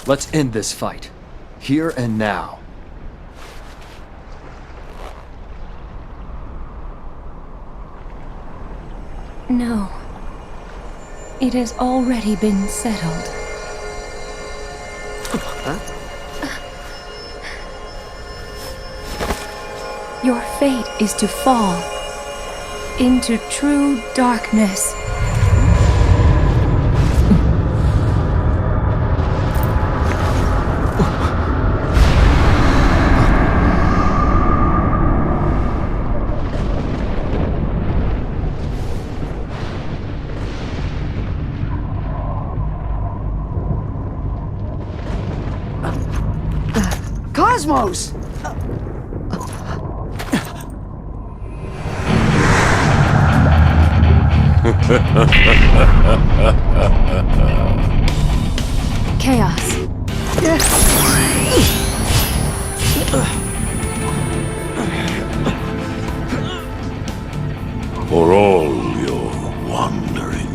Let's end this fight. Here and now. No. It has already been settled. Huh? Your fate is to fall into true darkness. Cosmos! Chaos. For all your wandering,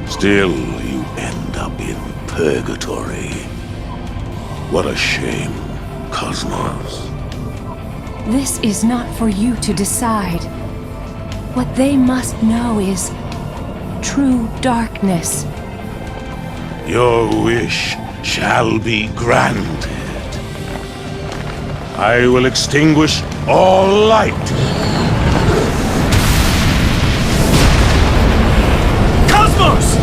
still you end up in purgatory. What a shame, Cosmos. This is not for you to decide. What they must know is true darkness. Your wish shall be granted. I will extinguish all light. Cosmos!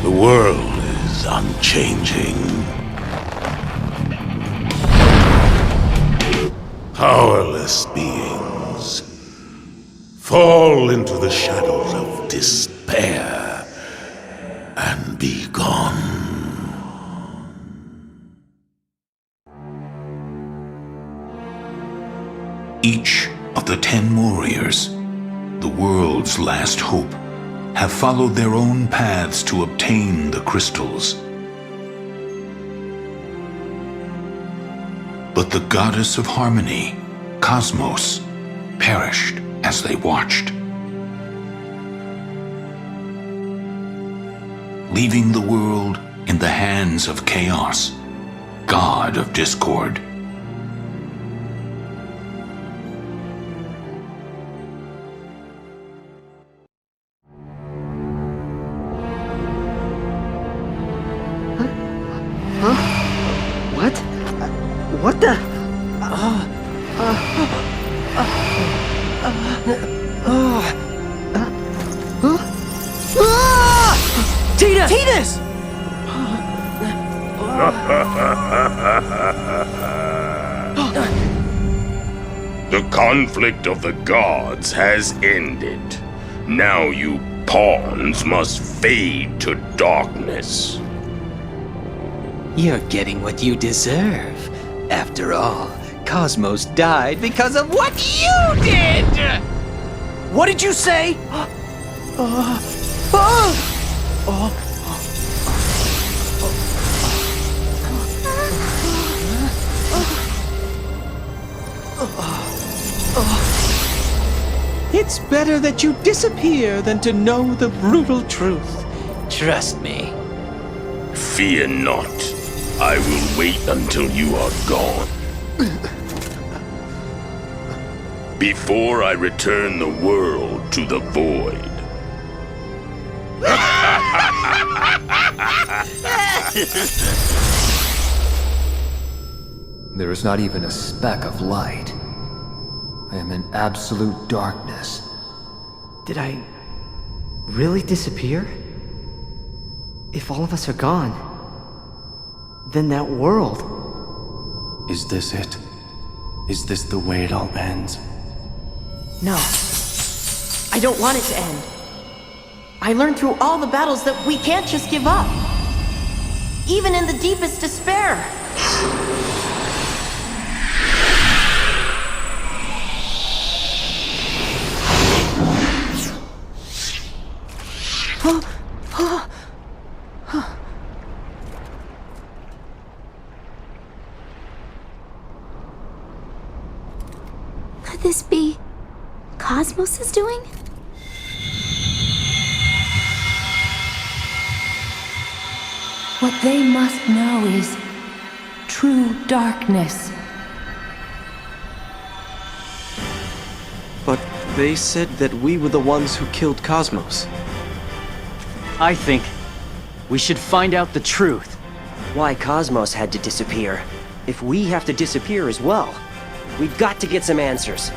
The world is unchanging. Powerless beings fall into the shadows of despair and be gone. Each of the 10 warriors, the world's last hope, have followed their own paths to obtain the crystals. But the goddess of harmony, Cosmos, perished as they watched, leaving the world in the hands of Chaos, god of discord. What? What the? Tina! Tina's! The conflict of the gods has ended. Now you pawns must fade to darkness. You're getting what you deserve. After all, Cosmos died because of what you did! What did you say? It's better that you disappear than to know the brutal truth. Trust me. Fear not. I will wait until you are gone. Before I return the world to the void. There is not even a speck of light. I am in absolute darkness. Did I really disappear? If all of us are gone, then that world... Is this it? Is this the way it all ends? No. I don't want it to end. I learned through all the battles that we can't just give up. Even in the deepest despair. Could this be Cosmos is doing? What they must know is true darkness. But they said that we were the ones who killed Cosmos. I think we should find out the truth. Why Cosmos had to disappear. If we have to disappear as well, we've got to get some answers.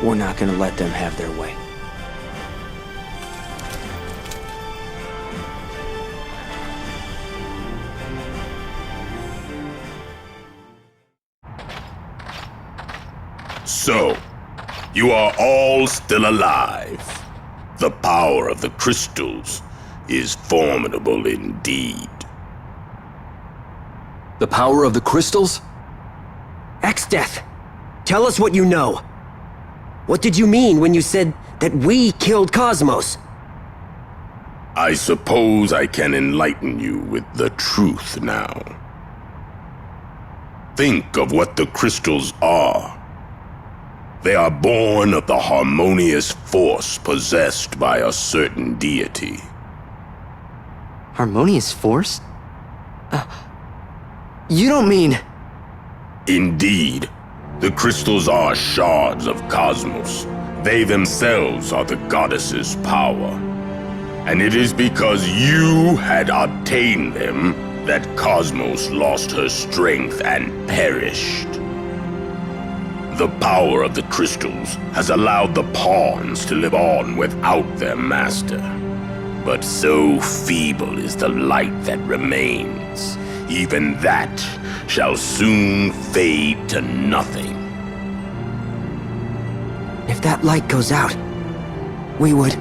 We're not gonna let them have their way. So, you are all still alive. The power of the crystals is formidable indeed. The power of the crystals? X-Death, tell us what you know. What did you mean when you said that we killed Cosmos? I suppose I can enlighten you with the truth now. Think of what the crystals are. They are born of the harmonious force possessed by a certain deity. Harmonious force? You don't mean... Indeed. The crystals are shards of Cosmos. They themselves are the goddess's power. And it is because you had obtained them that Cosmos lost her strength and perished. The power of the crystals has allowed the pawns to live on without their master. But so feeble is the light that remains. Even that shall soon fade to nothing. If that light goes out, we would...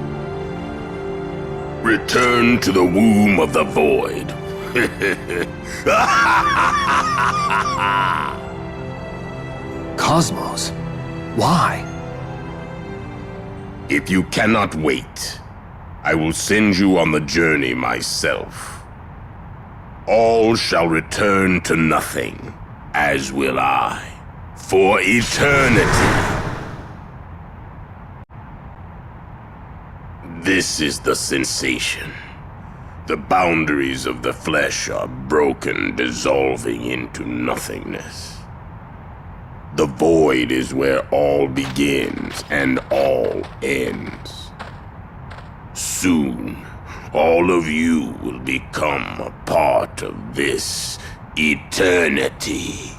Return to the womb of the void. Cosmos? Why? If you cannot wait, I will send you on the journey myself. All shall return to nothing, as will I, for eternity. This is the sensation. The boundaries of the flesh are broken, dissolving into nothingness. The void is where all begins and all ends. Soon, all of you will become a part of this eternity.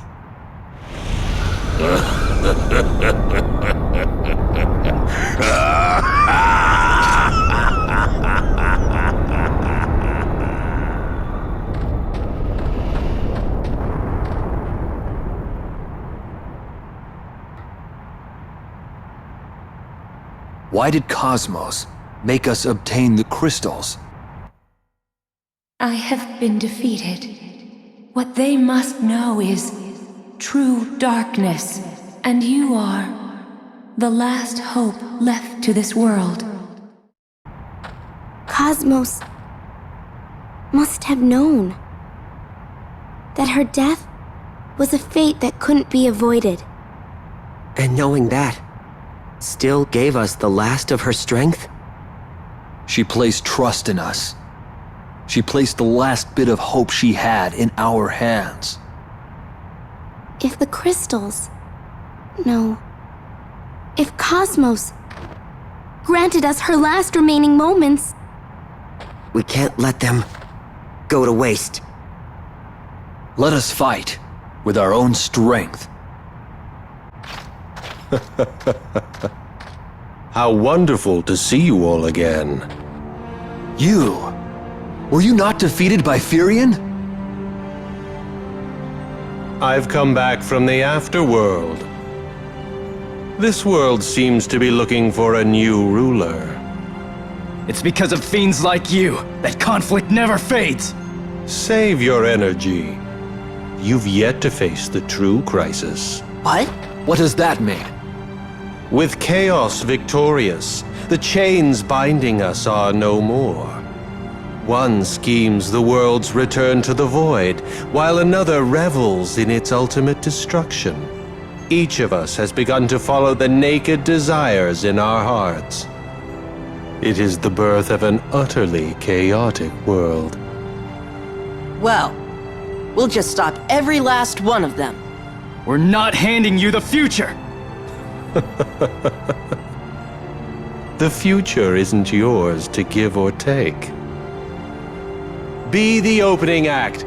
Why did Cosmos make us obtain the crystals? I have been defeated. What they must know is true darkness, and you are the last hope left to this world. Cosmos must have known that her death was a fate that couldn't be avoided. And knowing that, still gave us the last of her strength? She placed trust in us. She placed the last bit of hope she had in our hands. If the crystals... No. If Cosmos granted us her last remaining moments... We can't let them go to waste. Let us fight with our own strength. How wonderful to see you all again. You? Were you not defeated by Furion? I've come back from the afterworld. This world seems to be looking for a new ruler. It's because of fiends like you that conflict never fades. Save your energy. You've yet to face the true crisis. What? What does that mean? With chaos victorious, The chains binding us are no more. One schemes the world's return to the void, while another revels in its ultimate destruction. Each of us has begun to follow the naked desires in our hearts. It is the birth of an utterly chaotic world. Well, we'll just stop every last one of them. We're not handing you the future! The future isn't yours to give or take. Be the opening act,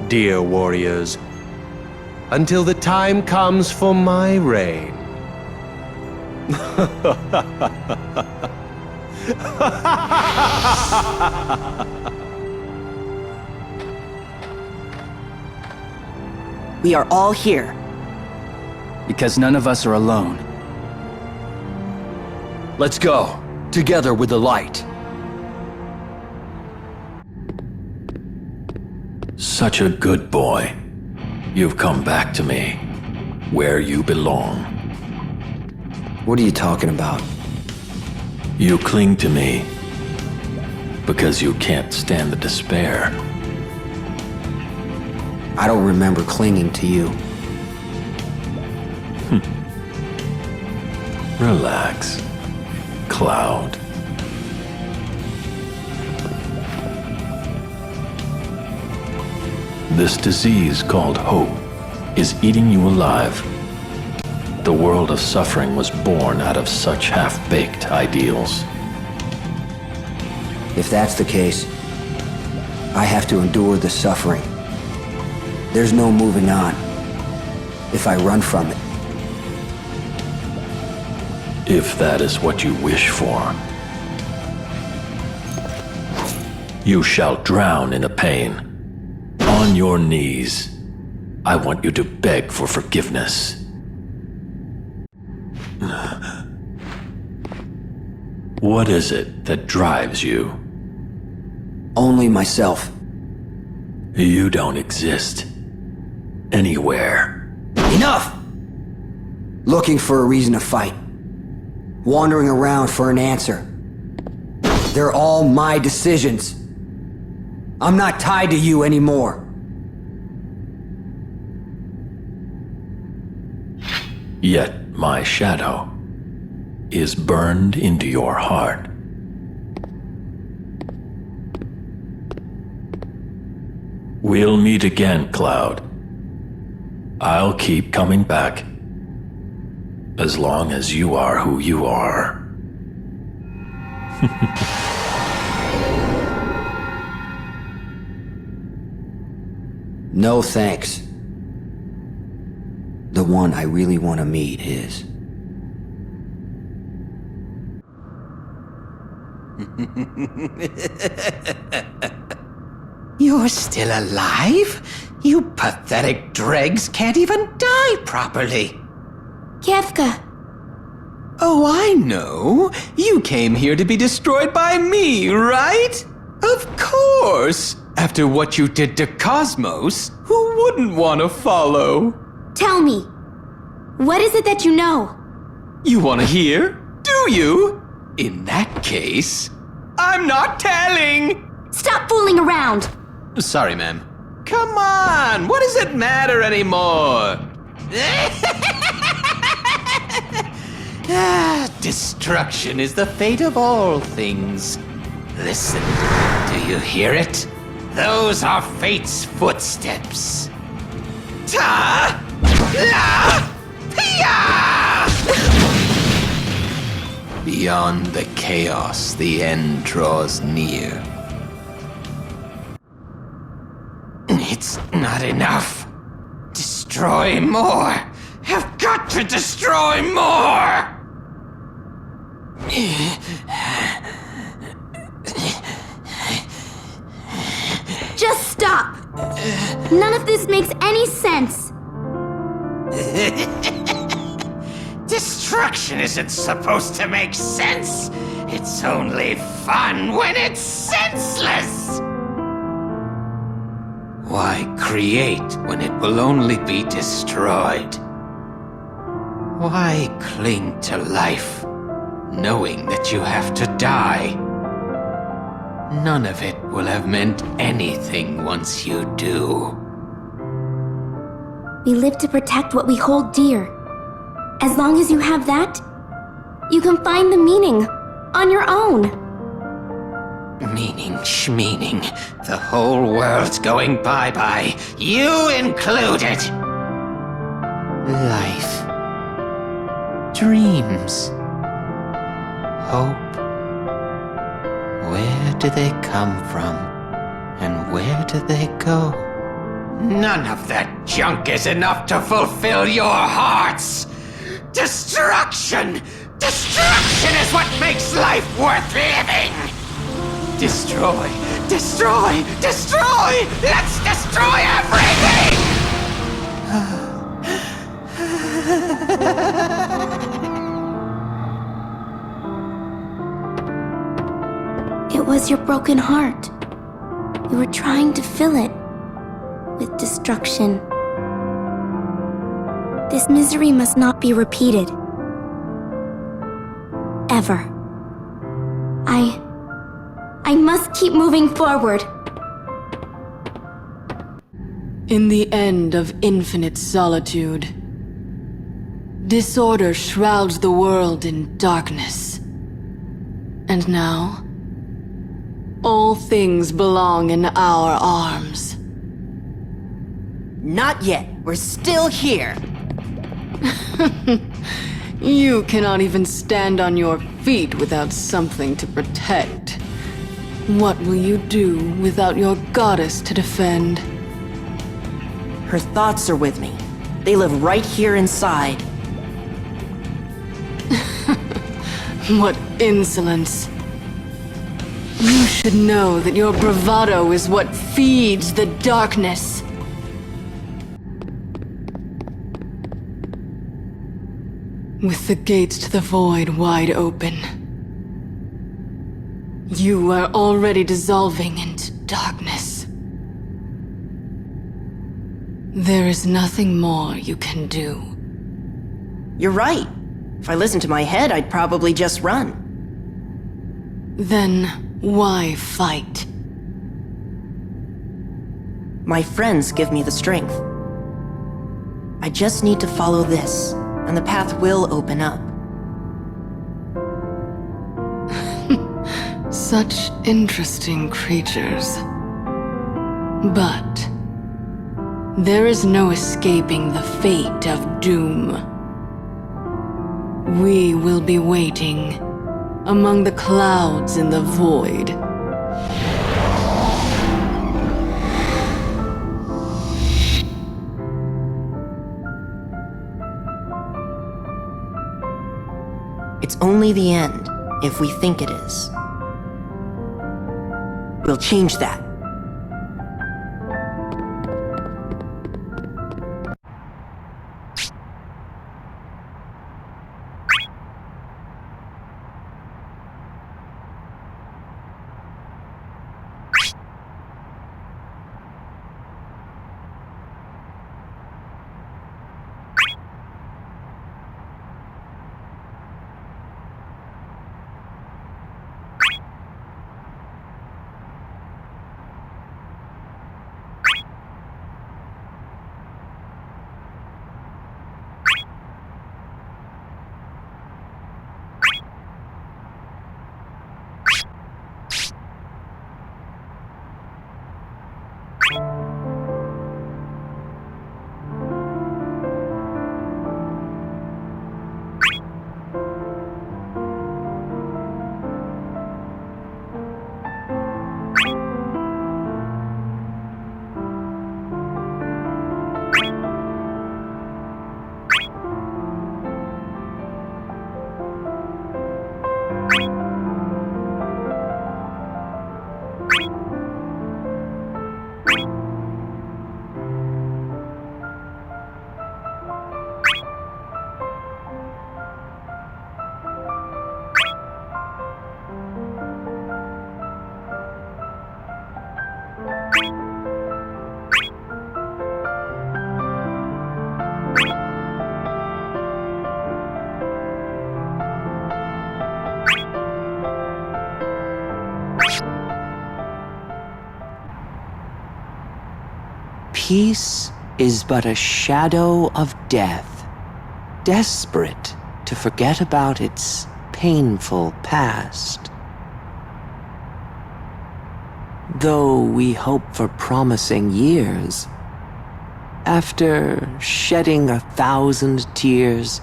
dear warriors, until the time comes for my reign. We are all here. Because none of us are alone. Let's go, together with the light. Such a good boy. You've come back to me, where you belong. What are you talking about? You cling to me because you can't stand the despair. I don't remember clinging to you. Relax, Cloud. This disease called hope is eating you alive. The world of suffering was born out of such half-baked ideals. If that's the case, I have to endure the suffering. There's no moving on if I run from it. If that is what you wish for, you shall drown in the pain. On your knees, I want you to beg for forgiveness. What is it that drives you? Only myself. You don't exist anywhere. Enough! Looking for a reason to fight. Wandering around for an answer. They're all my decisions. I'm not tied to you anymore. Yet my shadow is burned into your heart. We'll meet again, Cloud. I'll keep coming back. As long as you are who you are. No thanks. The one I really want to meet is... You're still alive? You pathetic dregs can't even die properly. Kefka. Oh, I know. You came here to be destroyed by me, right? Of course. After what you did to Cosmos, who wouldn't want to follow? Tell me, what is it that you know? You want to hear? Do you? In that case, I'm not telling! Stop fooling around! Sorry, ma'am. Come on, what does it matter anymore? Destruction is the fate of all things. Listen, do you hear it? Those are fate's footsteps. Ta! La! Pia! Beyond the chaos, the end draws near. It's not enough. Destroy more. Have got to destroy more. Just stop! None of this makes any sense. Destruction isn't supposed to make sense. It's only fun when it's senseless. Why create when it will only be destroyed? Why cling to life knowing that you have to die. None of it will have meant anything once you do. We live to protect what we hold dear. As long as you have that, you can find the meaning on your own. Meaning schmeaning. The whole world's going bye-bye. You included. Life. Dreams. Hope. Where do they come from? And where do they go? None of that junk is enough to fulfill your hearts! Destruction! Destruction is what makes life worth living! Destroy! Destroy! Destroy! Let's destroy everything! It was your broken heart. You were trying to fill it with destruction. This misery must not be repeated. Ever. I must keep moving forward. In the end of infinite solitude, disorder shrouds the world in darkness. And now, all things belong in our arms. Not yet. We're still here. You cannot even stand on your feet without something to protect. What will you do without your goddess to defend? Her thoughts are with me. They live right here inside. What insolence. You should know that your bravado is what feeds the darkness. With the gates to the void wide open, you are already dissolving into darkness. There is nothing more you can do. You're right. If I listened to my head, I'd probably just run. Then why fight? My friends give me the strength. I just need to follow this, and the path will open up. Such interesting creatures. But there is no escaping the fate of doom. We will be waiting among the clouds in the void. It's only the end, if we think it is. We'll change that. Peace is but a shadow of death, desperate to forget about its painful past. Though we hope for promising years, after shedding 1,000 tears,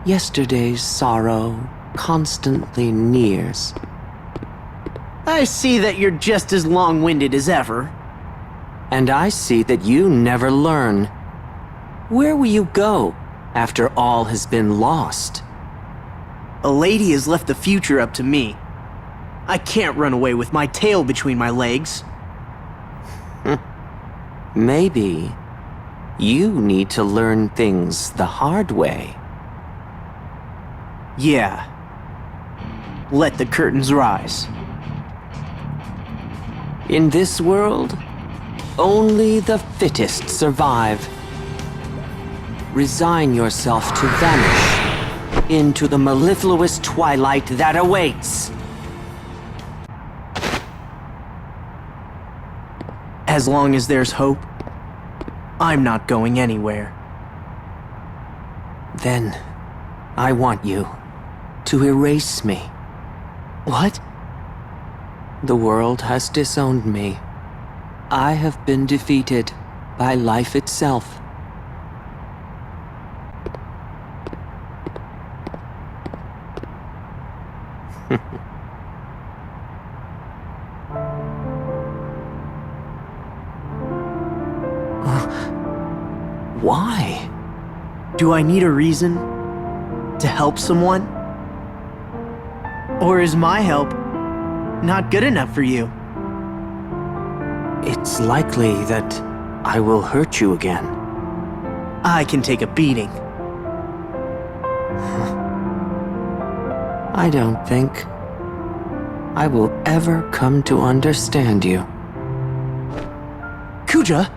yesterday's sorrow constantly nears. I see that you're just as long-winded as ever. And I see that you never learn. Where will you go after all has been lost? A lady has left the future up to me. I can't run away with my tail between my legs. Maybe you need to learn things the hard way. Yeah. Let the curtains rise. In this world, only the fittest survive. Resign yourself to vanish into the mellifluous twilight that awaits. As long as there's hope, I'm not going anywhere. Then, I want you to erase me. What? The world has disowned me. I have been defeated by life itself. Why? Do I need a reason to help someone? Or is my help not good enough for you? It's likely that I will hurt you again. I can take a beating. I don't think I will ever come to understand you. Kuja?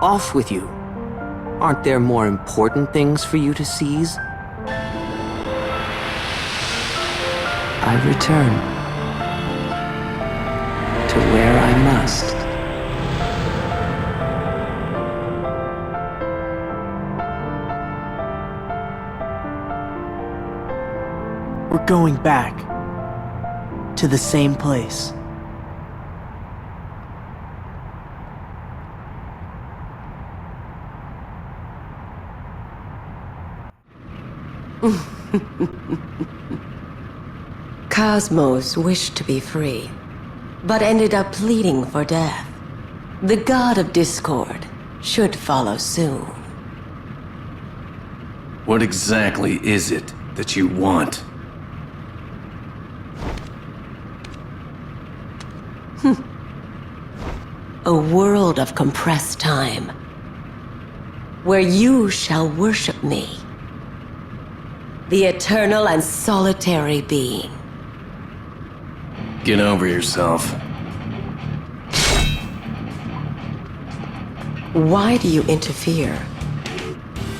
Off with you. Aren't there more important things for you to seize? I return to where I must. We're going back to the same place. Cosmos wished to be free, but ended up pleading for death. The god of discord should follow soon. What exactly is it that you want? A world of compressed time, where you shall worship me, the eternal and solitary being. Get over yourself. Why do you interfere?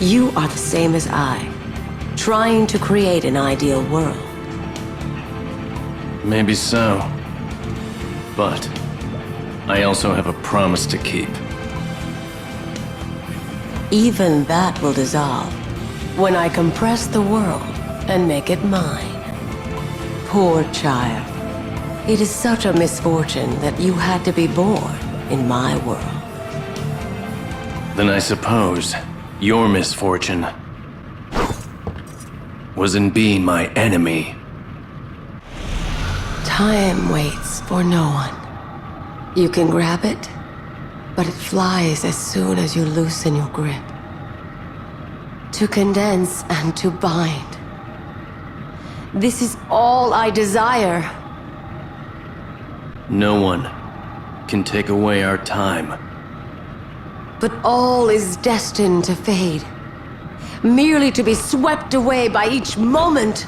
You are the same as I, trying to create an ideal world. Maybe so. But I also have a promise to keep. Even that will dissolve when I compress the world and make it mine. Poor child. It is such a misfortune that you had to be born in my world. Then I suppose your misfortune was in being my enemy. Time waits for no one. You can grab it, but it flies as soon as you loosen your grip. To condense and to bind. This is all I desire. No one can take away our time. But all is destined to fade, merely to be swept away by each moment.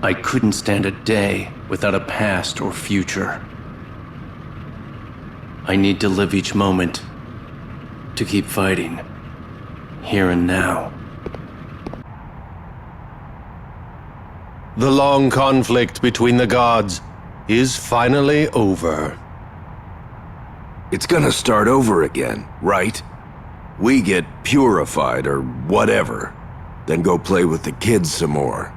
I couldn't stand a day without a past or future. I need to live each moment to keep fighting, here and now. The long conflict between the gods is finally over. It's gonna start over again, right? We get purified or whatever, then go play with the kids some more.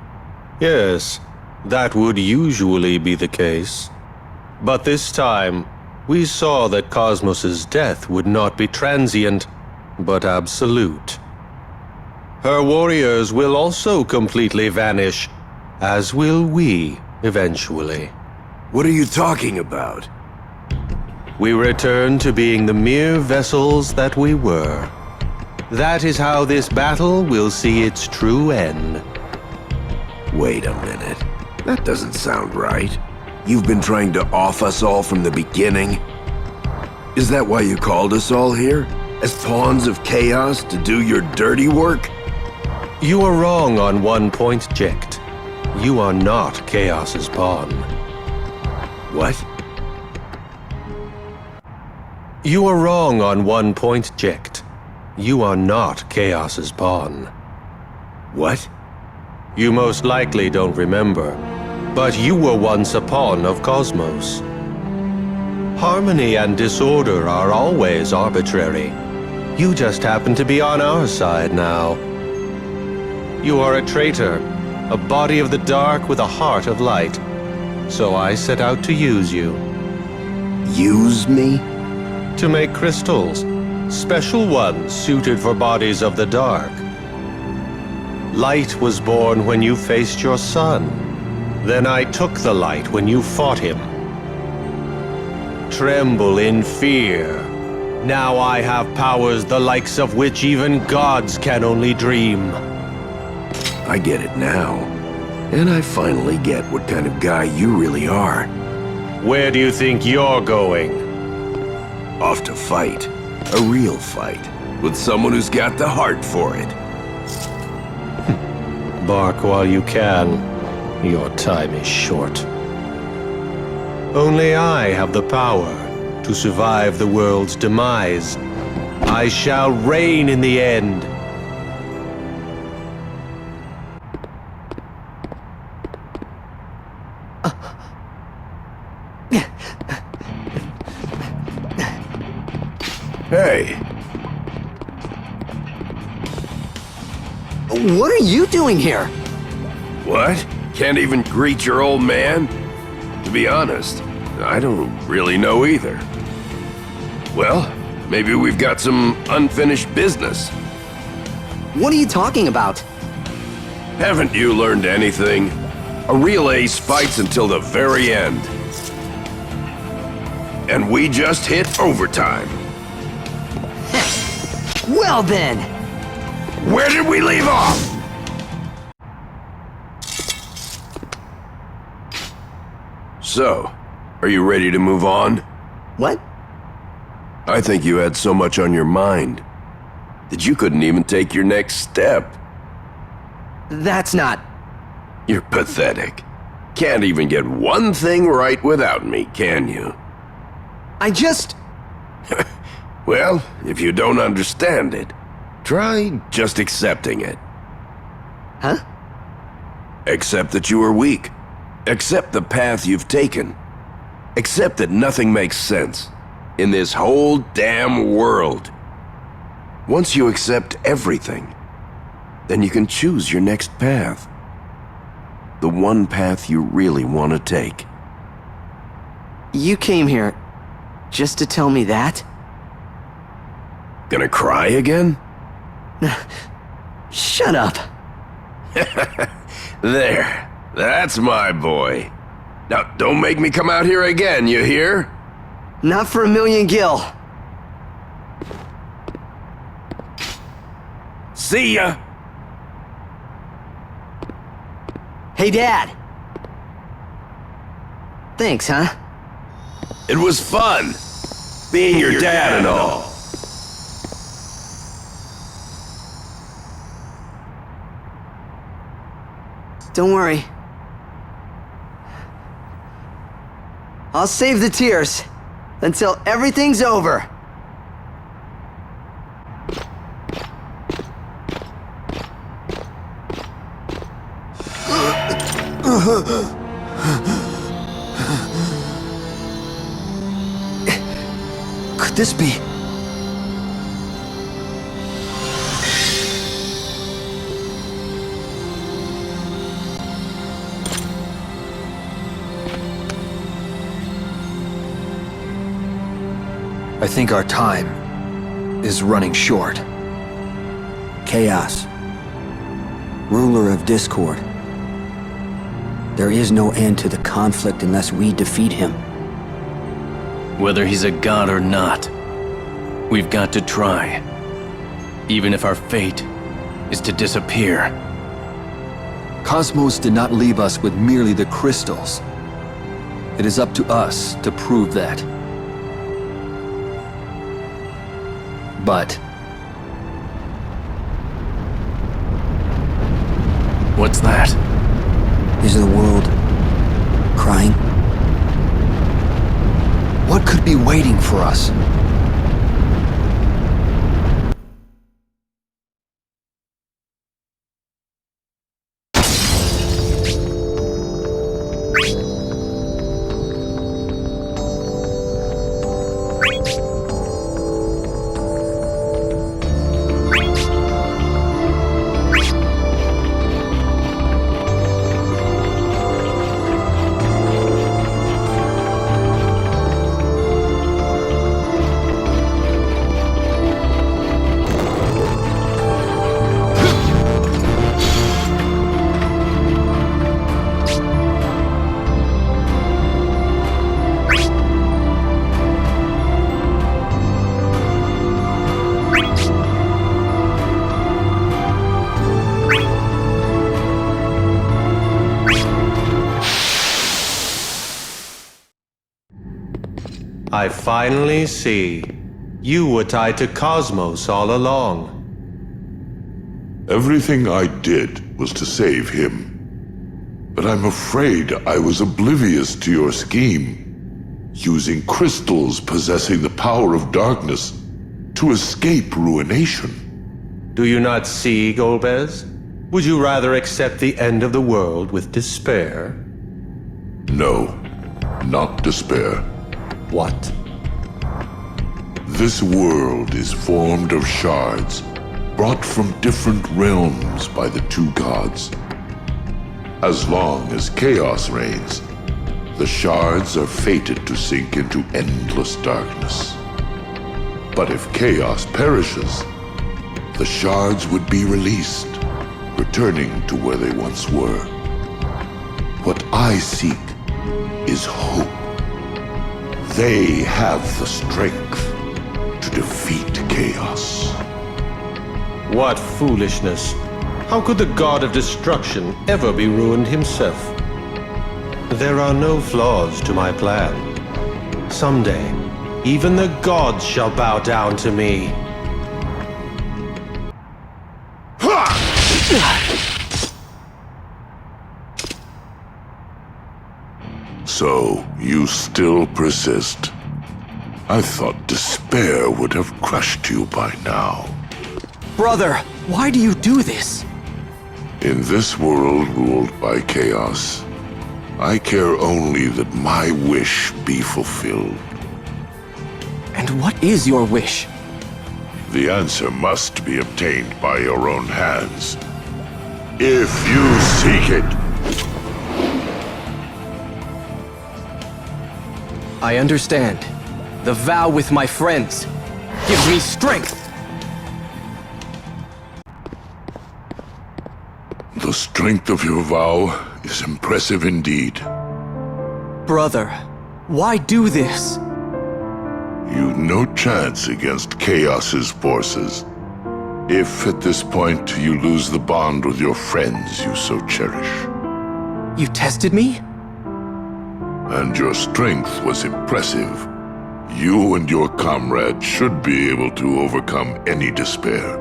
Yes, that would usually be the case. But this time, we saw that Cosmos's death would not be transient, but absolute. Her warriors will also completely vanish, as will we, eventually. What are you talking about? We return to being the mere vessels that we were. That is how this battle will see its true end. Wait a minute. That doesn't sound right. You've been trying to off us all from the beginning? Is that why you called us all here? As pawns of chaos to do your dirty work? You are wrong on one point, Jecht. You are not Chaos's pawn. What? You are wrong on one point, Jecht. You are not Chaos's pawn. What? You most likely don't remember, but you were once a pawn of Cosmos. Harmony and disorder are always arbitrary. You just happen to be on our side now. You are a traitor, a body of the dark with a heart of light. So I set out to use you. Use me? To make crystals, special ones suited for bodies of the dark. Light was born when you faced your son. Then I took the light when you fought him. Tremble in fear. Now I have powers the likes of which even gods can only dream. I get it now. And I finally get what kind of guy you really are. Where do you think you're going? Off to fight. A real fight. With someone who's got the heart for it. Bark while you can. Your time is short. Only I have the power to survive the world's demise. I shall reign in the end. Hey. What are you doing here? What? Can't even greet your old man? To be honest, I don't really know either. Well, maybe we've got some unfinished business. What are you talking about? Haven't you learned anything? A real ace fights until the very end. And we just hit overtime. Well then! Where did we leave off? So, are you ready to move on? What? I think you had so much on your mind that you couldn't even take your next step. That's not... You're pathetic. Can't even get one thing right without me, can you? I just... Well, if you don't understand it, try just accepting it. Huh? Accept that you are weak. Accept the path you've taken. Accept that nothing makes sense in this whole damn world. Once you accept everything, then you can choose your next path. The one path you really want to take. You came here just to tell me that? Gonna cry again? Shut up. There. That's my boy. Now, don't make me come out here again, you hear? Not for a million gil. See ya! Hey, Dad. Thanks, huh? It was fun, being your dad and all. Don't worry. I'll save the tears until everything's over. Could this be... I think our time is running short. Chaos. Ruler of discord. There is no end to the conflict unless we defeat him. Whether he's a god or not, we've got to try. Even if our fate is to disappear. Cosmos did not leave us with merely the crystals. It is up to us to prove that. But... What's that? Is the world crying? What could be waiting for us? I finally see. You were tied to Cosmos all along. Everything I did was to save him. But I'm afraid I was oblivious to your scheme, using crystals possessing the power of darkness to escape ruination. Do you not see, Golbez? Would you rather accept the end of the world with despair? No, not despair. What? This world is formed of shards, brought from different realms by the two gods. As long as chaos reigns, the shards are fated to sink into endless darkness. But if chaos perishes, the shards would be released, returning to where they once were. What I seek is hope. They have the strength to defeat chaos. What foolishness. How could the god of destruction ever be ruined himself? There are no flaws to my plan. Someday, even the gods shall bow down to me. So, you still persist. I thought despair would have crushed you by now. Brother, why do you do this? In this world ruled by chaos, I care only that my wish be fulfilled. And what is your wish? The answer must be obtained by your own hands. If you seek it. I understand. The vow with my friends gives me strength. The strength of your vow is impressive indeed. Brother, why do this? You've no chance against Chaos's forces. If at this point you lose the bond with your friends you so cherish. You tested me? And your strength was impressive. You and your comrade should be able to overcome any despair.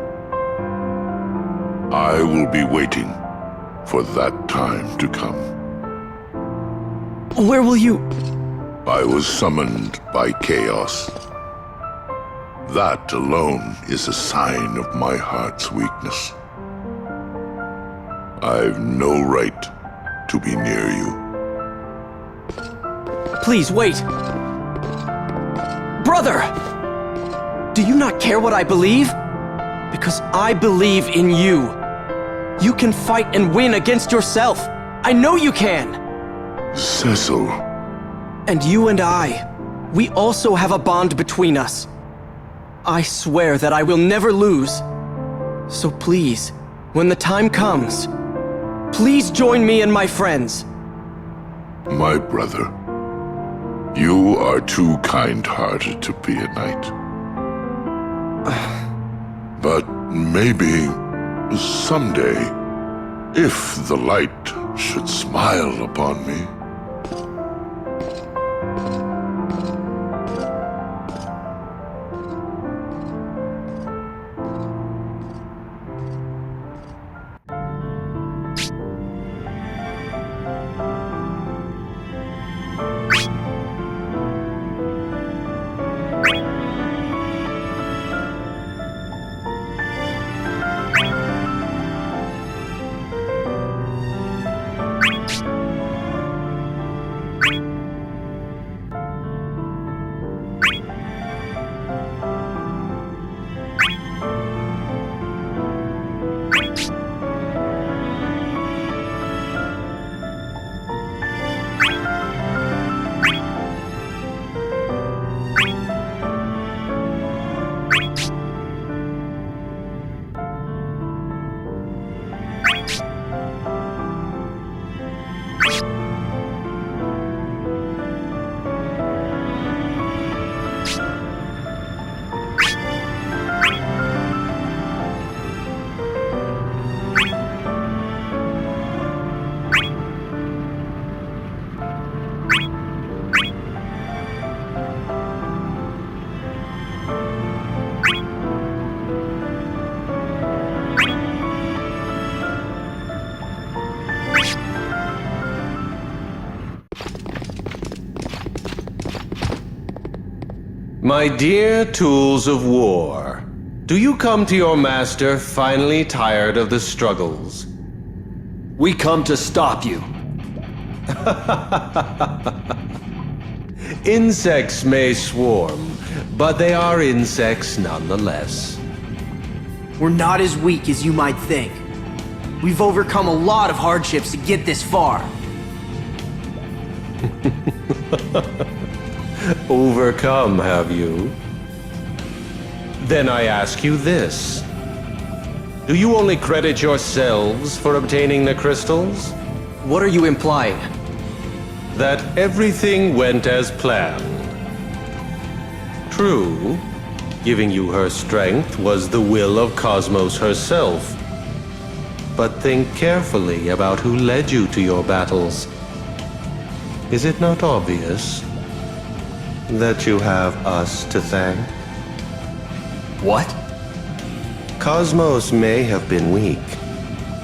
I will be waiting for that time to come. Where will you... I was summoned by Chaos. That alone is a sign of my heart's weakness. I've no right to be near you. Please, wait! Brother! Do you not care what I believe? Because I believe in you. You can fight and win against yourself. I know you can! Cecil. And you and I, we also have a bond between us. I swear that I will never lose. So please, when the time comes, please join me and my friends. My brother, you are too kind-hearted to be a knight. But maybe someday, if the light should smile upon me. My dear tools of war, do you come to your master finally tired of the struggles? We come to stop you. Insects may swarm, but they are insects nonetheless. We're not as weak as you might think. We've overcome a lot of hardships to get this far. Overcome, have you? Then I ask you this. Do you only credit yourselves for obtaining the crystals? What are you implying? That everything went as planned. True, giving you her strength was the will of Cosmos herself. But think carefully about who led you to your battles. Is it not obvious that you have us to thank? What? Cosmos may have been weak,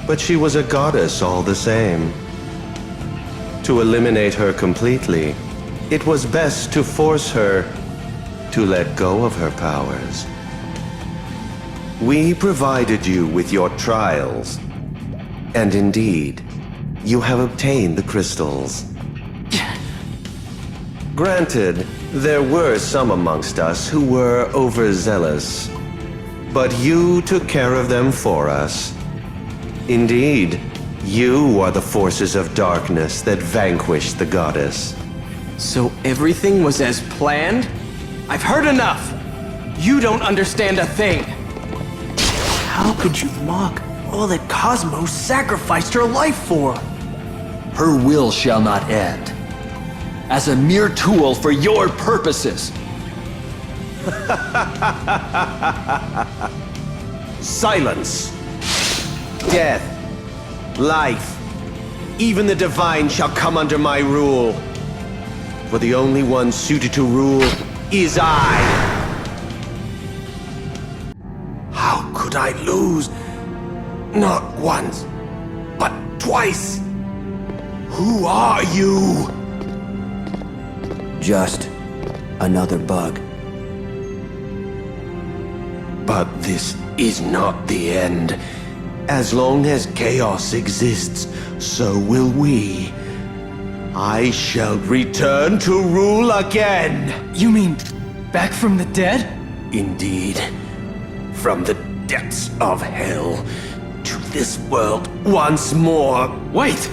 but she was a goddess all the same. To eliminate her completely, it was best to force her to let go of her powers. We provided you with your trials, and indeed, you have obtained the crystals. Granted, there were some amongst us who were overzealous, but you took care of them for us. Indeed, you are the forces of darkness that vanquished the goddess. So everything was as planned? I've heard enough! You don't understand a thing! How could you mock all that Cosmos sacrificed her life for? Her will shall not end. As a mere tool for your purposes. Silence! Death, life, even the divine shall come under my rule. For the only one suited to rule is I. How could I lose? Not once, but twice. Who are you? Just another bug. But this is not the end. As long as chaos exists, so will we. I shall return to rule again. You mean back from the dead? Indeed. From the depths of hell to this world once more. Wait!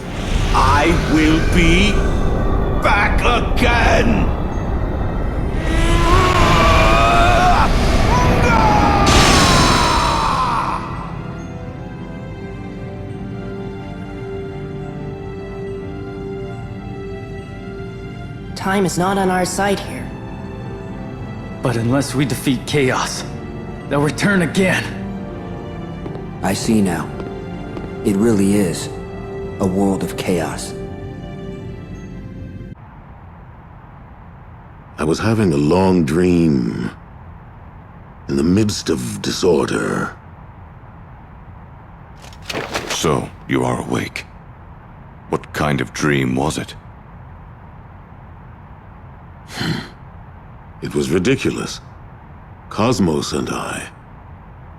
I will be back again! Time is not on our side here. But unless we defeat chaos, they'll return again. I see now. It really is a world of chaos. I was having a long dream. In the midst of disorder. So, you are awake. What kind of dream was it? It was ridiculous. Cosmos and I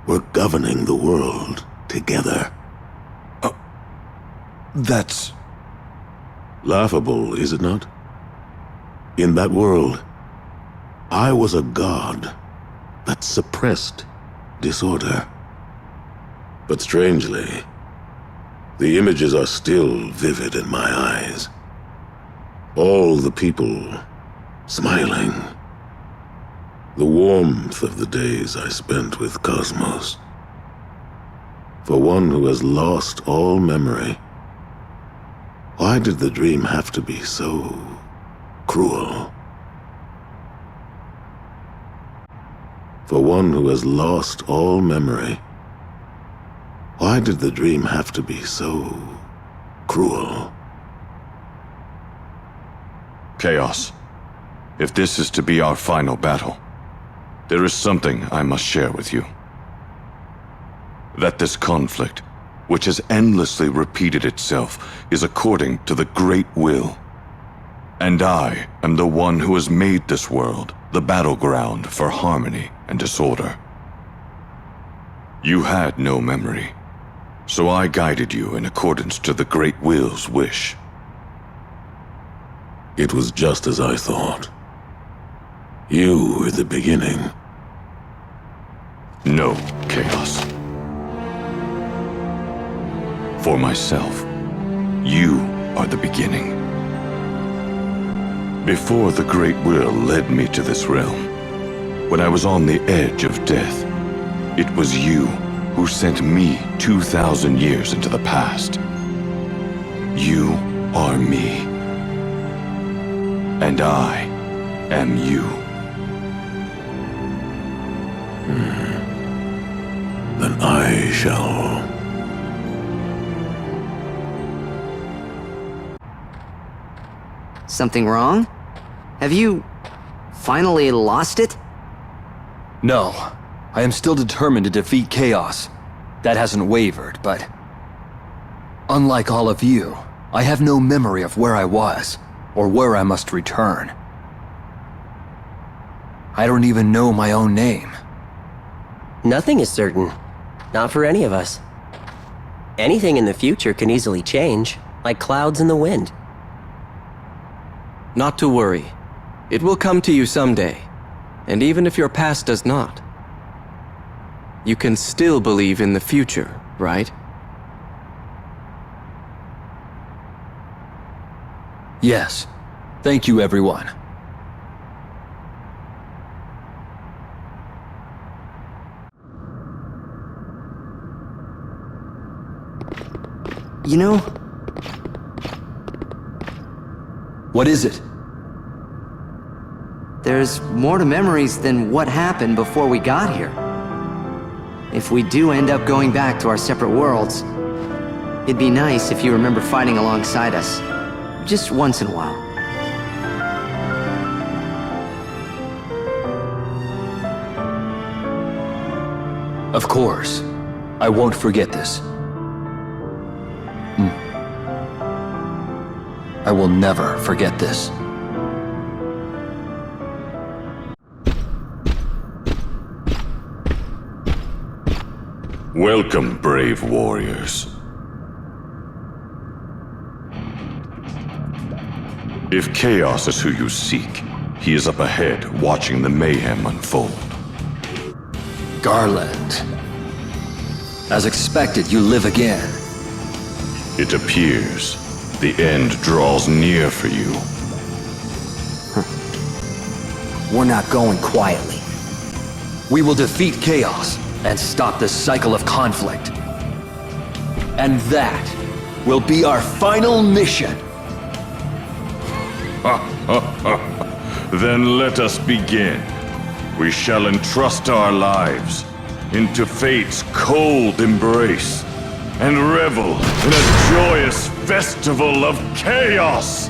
were governing the world together. That's... laughable, is it not? In that world, I was a god that suppressed disorder. But strangely, the images are still vivid in my eyes. All the people smiling. The warmth of the days I spent with Cosmos. For one who has lost all memory, why did the dream have to be so cruel? For one who has lost all memory, why did the dream have to be so cruel? Chaos. If this is to be our final battle, there is something I must share with you. That this conflict, which has endlessly repeated itself, is according to the Great Will. And I am the one who has made this world the battleground for harmony and disorder. You had no memory, so I guided you in accordance to the Great Will's wish. It was just as I thought. You were the beginning. No, Chaos. For myself, you are the beginning. Before the Great Will led me to this realm, when I was on the edge of death, it was you who sent me 2,000 years into the past. You are me. And I am you. Then I shall... Something wrong? Have you finally lost it? No. I am still determined to defeat chaos. That hasn't wavered, but... unlike all of you, I have no memory of where I was, or where I must return. I don't even know my own name. Nothing is certain. Not for any of us. Anything in the future can easily change, like clouds in the wind. Not to worry. It will come to you someday. And even if your past does not, you can still believe in the future, right? Yes. Thank you, everyone. You know... What is it? There's more to memories than what happened before we got here. If we do end up going back to our separate worlds, it'd be nice if you remember fighting alongside us. Just once in a while. Of course. I won't forget this. I will never forget this. Welcome, brave warriors. If Chaos is who you seek, he is up ahead, watching the mayhem unfold. Garland. As expected, you live again. It appears the end draws near for you. We're not going quietly. We will defeat Chaos and stop this cycle of conflict. And that will be our final mission. Then let us begin. We shall entrust our lives into fate's cold embrace and revel in a joyous festival of chaos.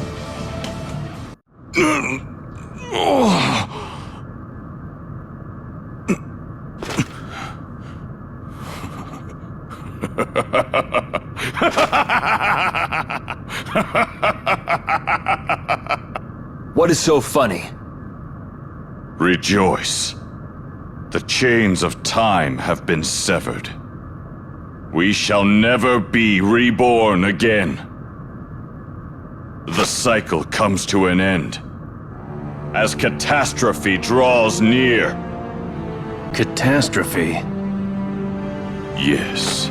What is so funny? Rejoice. The chains of time have been severed. We shall never be reborn again. The cycle comes to an end as catastrophe draws near. Catastrophe? Yes.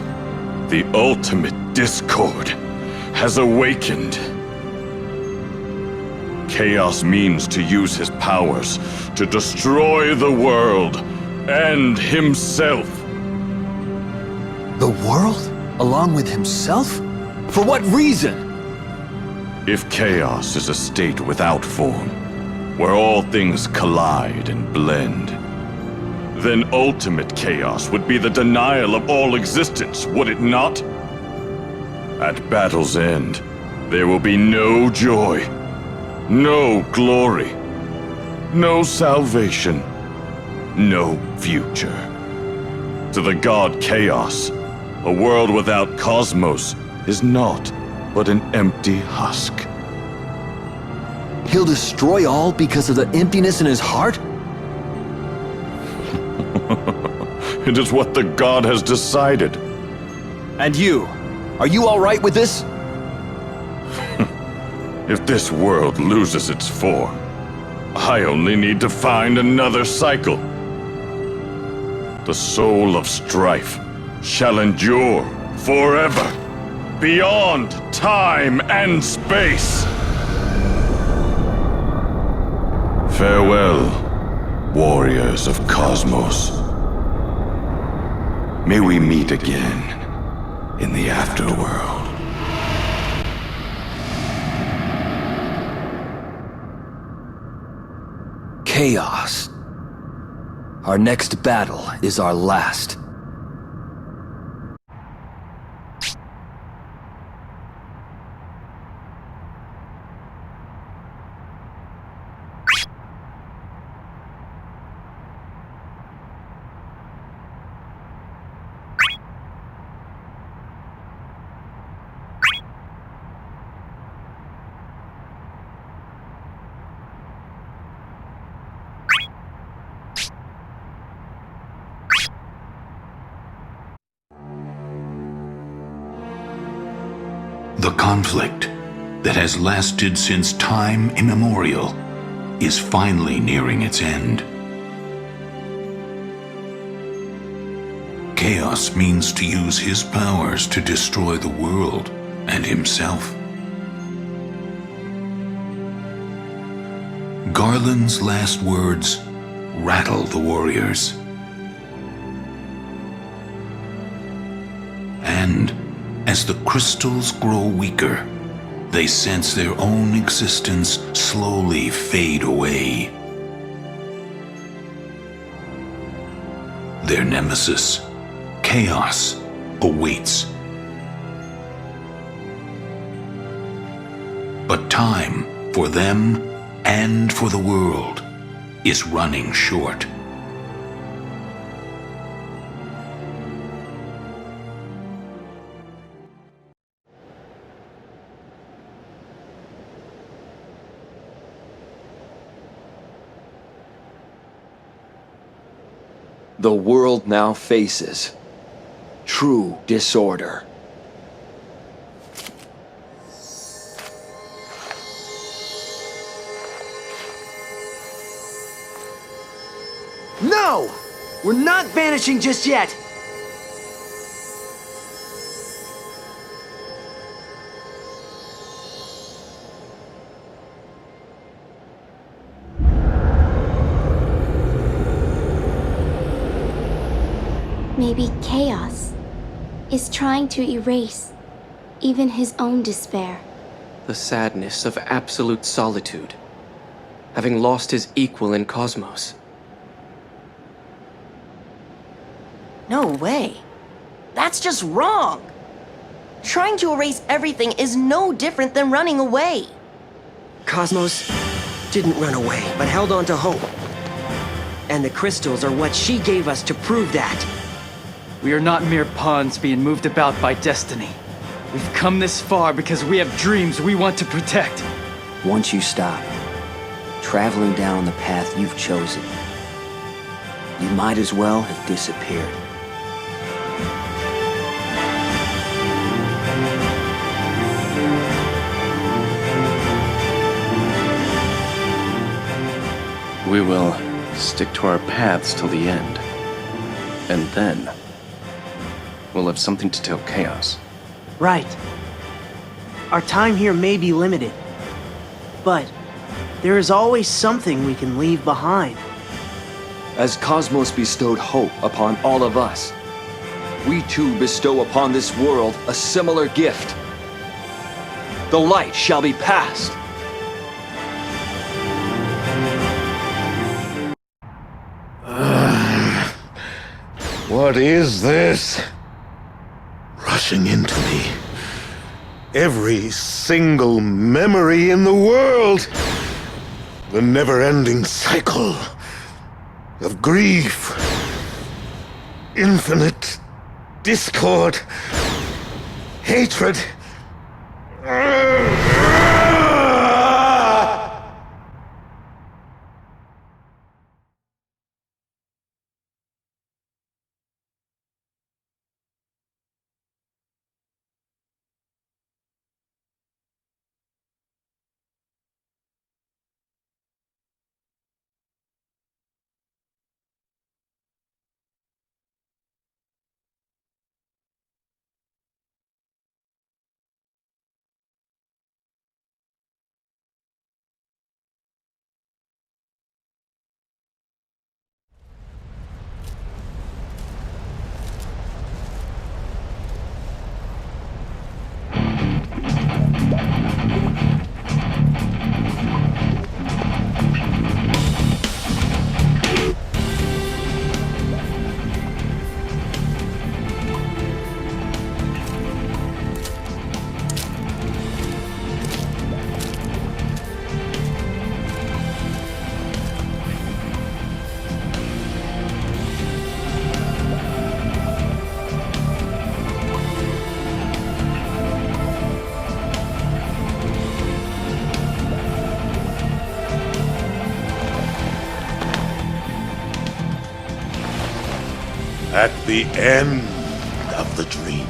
The ultimate discord has awakened. Chaos means to use his powers to destroy the world and himself. The world? Along with himself? For what reason? If chaos is a state without form, where all things collide and blend, then ultimate chaos would be the denial of all existence, would it not? At battle's end, there will be no joy, no glory, no salvation, no future. To the god Chaos, a world without cosmos is naught but an empty husk. He'll destroy all because of the emptiness in his heart? It is what the god has decided. And you? Are you all right with this? If this world loses its form, I only need to find another cycle. The soul of strife shall endure forever, beyond time and space. Farewell, warriors of Cosmos. May we meet again in the afterworld. Chaos. Our next battle is our last. The conflict that has lasted since time immemorial is finally nearing its end. Chaos means to use his powers to destroy the world and himself. Garland's last words rattle the warriors. And as the crystals grow weaker, they sense their own existence slowly fade away. Their nemesis, Chaos, awaits. But time, for them and for the world, is running short. The world now faces true disorder. No! We're not vanishing just yet! Maybe Chaos is trying to erase even his own despair. The sadness of absolute solitude, having lost his equal in Cosmos. No way. That's just wrong. Trying to erase everything is no different than running away. Cosmos didn't run away, but held on to hope. And the crystals are what she gave us to prove that. We are not mere pawns being moved about by destiny. We've come this far because we have dreams we want to protect. Once you stop traveling down the path you've chosen, you might as well have disappeared. We will stick to our paths till the end. And then, we'll have something to tell Chaos. Right. Our time here may be limited, but there is always something we can leave behind. As Cosmos bestowed hope upon all of us, we too bestow upon this world a similar gift. The light shall be passed. What is this? Rushing into me. Every single memory in the world. The never-ending cycle of grief. Infinite discord. Hatred. At the end of the dream,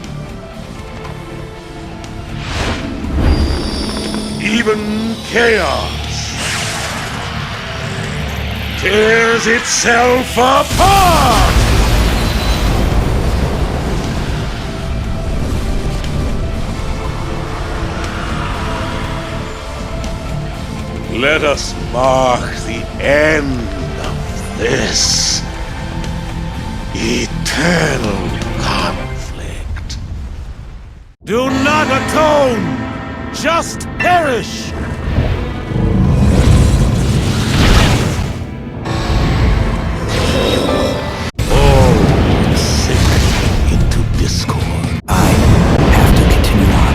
even chaos tears itself apart! Let us mark the end of this eternal conflict. Do not atone! Just perish! All sink into discord. I have to continue on.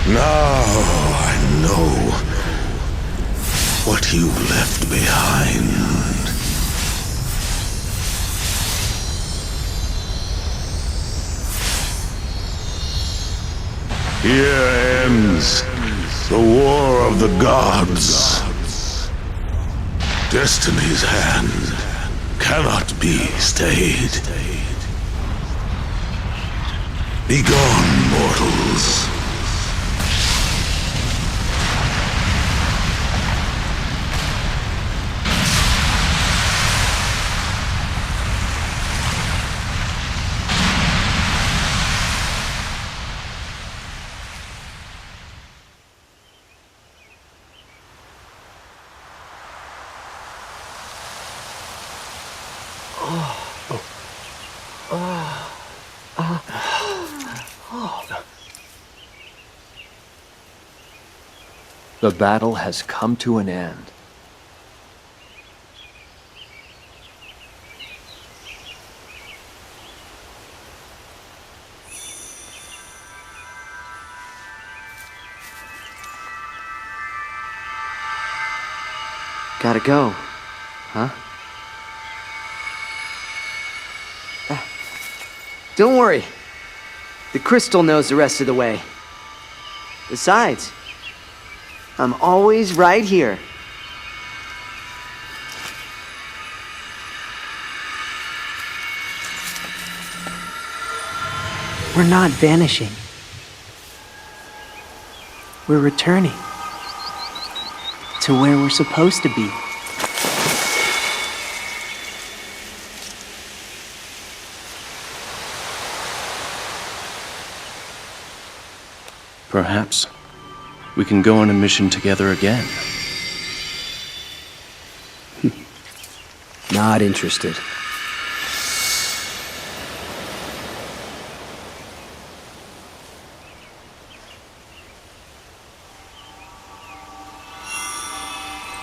Now I know what you left behind. Here ends the war of the gods. Destiny's hand cannot be stayed. Begone, mortals. The battle has come to an end. Gotta go, huh? Don't worry. The crystal knows the rest of the way. Besides, I'm always right here. We're not vanishing. We're returning to where we're supposed to be. Perhaps we can go on a mission together again. Not interested.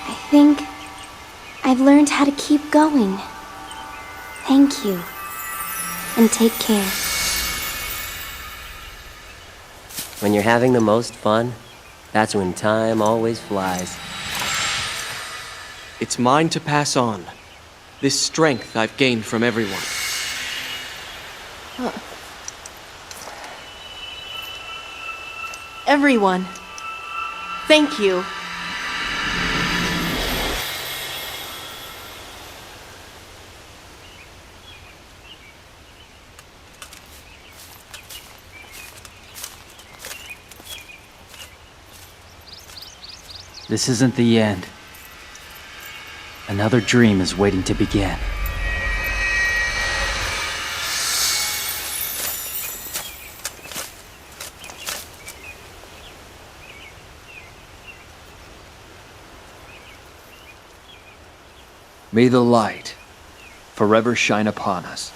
I think I've learned how to keep going. Thank you. And take care. When you're having the most fun, that's when time always flies. It's mine to pass on. This strength I've gained from everyone. Everyone, thank you. This isn't the end. Another dream is waiting to begin. May the light forever shine upon us.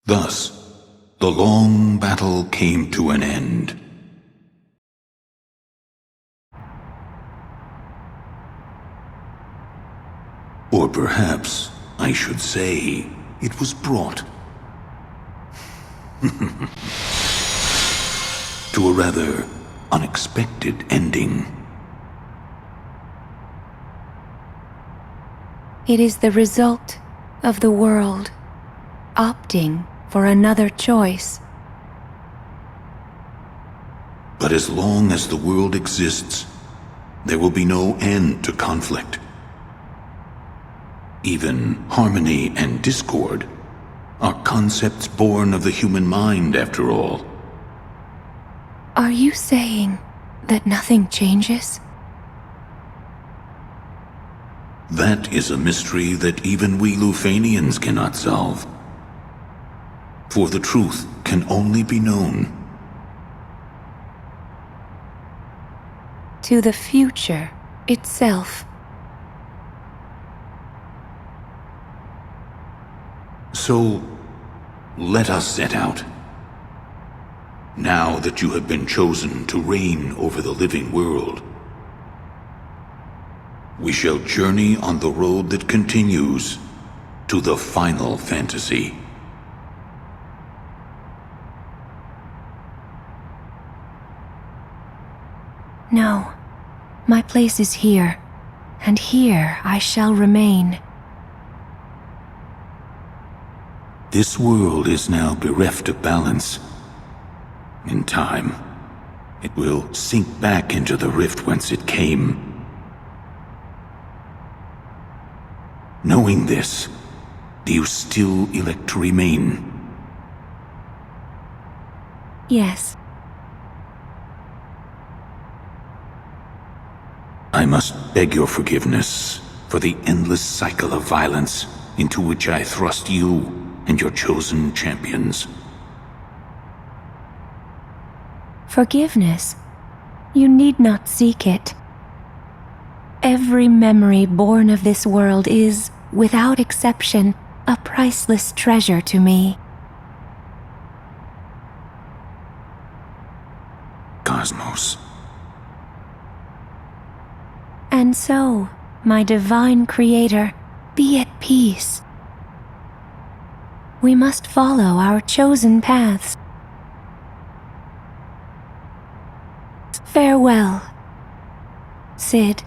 Thus, the long battle came to an end. Or perhaps I should say it was brought to a rather unexpected ending. It is the result of the world opting for another choice. But as long as the world exists, there will be no end to conflict. Even harmony and discord are concepts born of the human mind, after all. Are you saying that nothing changes? That is a mystery that even we Lufanians cannot solve. For the truth can only be known to the future itself. So, let us set out. Now that you have been chosen to reign over the living world, we shall journey on the road that continues to the final fantasy. No, my place is here, and here I shall remain. This world is now bereft of balance. In time, it will sink back into the rift whence it came. Knowing this, do you still elect to remain? Yes. I must beg your forgiveness for the endless cycle of violence into which I thrust you and your chosen champions. Forgiveness? You need not seek it. Every memory born of this world is, without exception, a priceless treasure to me. Cosmos. And so, my divine creator, be at peace. We must follow our chosen paths. Farewell, Sid.